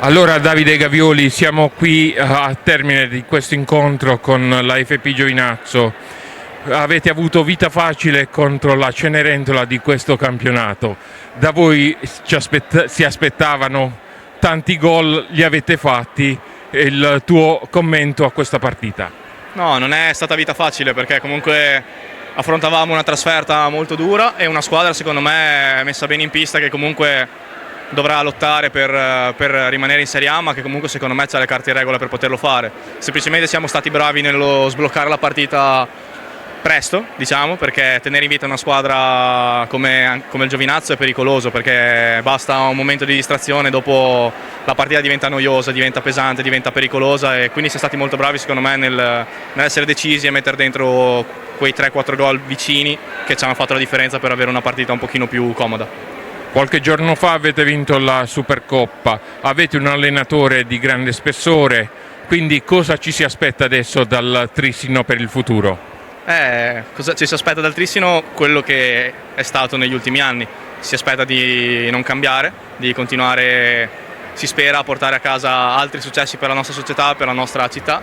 Allora Davide Gavioli, siamo qui a termine di questo incontro con la FP Giovinazzo. Avete avuto vita facile contro la Cenerentola di questo campionato. Da voi si aspettavano tanti gol, li avete fatti. Il tuo commento a questa partita? No, non è stata vita facile perché comunque affrontavamo una trasferta molto dura e una squadra secondo me messa bene in pista che comunque dovrà lottare per rimanere in Serie A, ma che comunque secondo me ha le carte in regola per poterlo fare. Semplicemente siamo stati bravi nello sbloccare la partita presto, diciamo, perché tenere in vita una squadra come il Giovinazzo è pericoloso, perché basta un momento di distrazione, dopo la partita diventa noiosa, diventa pesante, diventa pericolosa, e quindi siamo stati molto bravi secondo me nell'essere decisi e mettere dentro quei 3-4 gol vicini che ci hanno fatto la differenza per avere una partita un pochino più comoda. Qualche giorno fa avete vinto la Supercoppa, avete un allenatore di grande spessore, quindi cosa ci si aspetta adesso dal Trissino per il futuro? Cosa ci si aspetta dal Trissino? Quello che è stato negli ultimi anni. Si aspetta di non cambiare, di continuare, si spera, a portare a casa altri successi per la nostra società, per la nostra città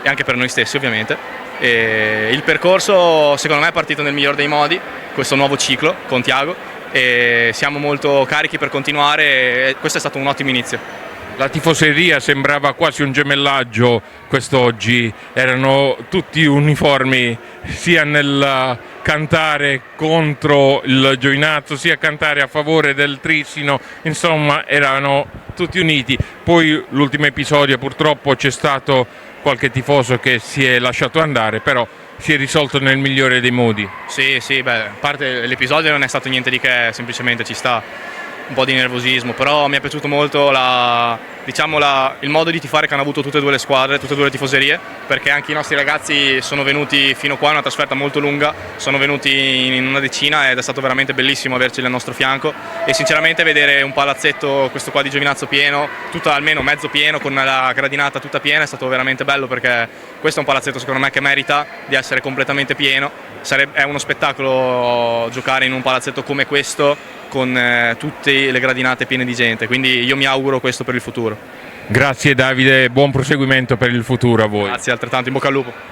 e anche per noi stessi ovviamente. E il percorso secondo me è partito nel miglior dei modi, questo nuovo ciclo con Tiago, e siamo molto carichi per continuare e questo è stato un ottimo inizio. La tifoseria sembrava quasi un gemellaggio quest'oggi, erano tutti uniformi sia nel cantare contro il Giovinazzo sia cantare a favore del Trissino, insomma erano tutti uniti. Poi l'ultimo episodio purtroppo c'è stato qualche tifoso che si è lasciato andare, però si è risolto nel migliore dei modi. Sì, a parte l'episodio non è stato niente di che, semplicemente ci sta un po' di nervosismo, però mi è piaciuto molto il modo di tifare che hanno avuto tutte e due le squadre, tutte e due le tifoserie, perché anche i nostri ragazzi sono venuti fino qua, è una trasferta molto lunga, sono venuti in una decina ed è stato veramente bellissimo averci al nostro fianco e sinceramente vedere un palazzetto, questo qua di Giovinazzo pieno, tutto almeno mezzo pieno, con la gradinata tutta piena, è stato veramente bello perché questo è un palazzetto secondo me che merita di essere completamente pieno. È uno spettacolo giocare in un palazzetto come questo con tutte le gradinate piene di gente, quindi io mi auguro questo per il futuro. Grazie Davide, buon proseguimento per il futuro a voi. Grazie, altrettanto, in bocca al lupo.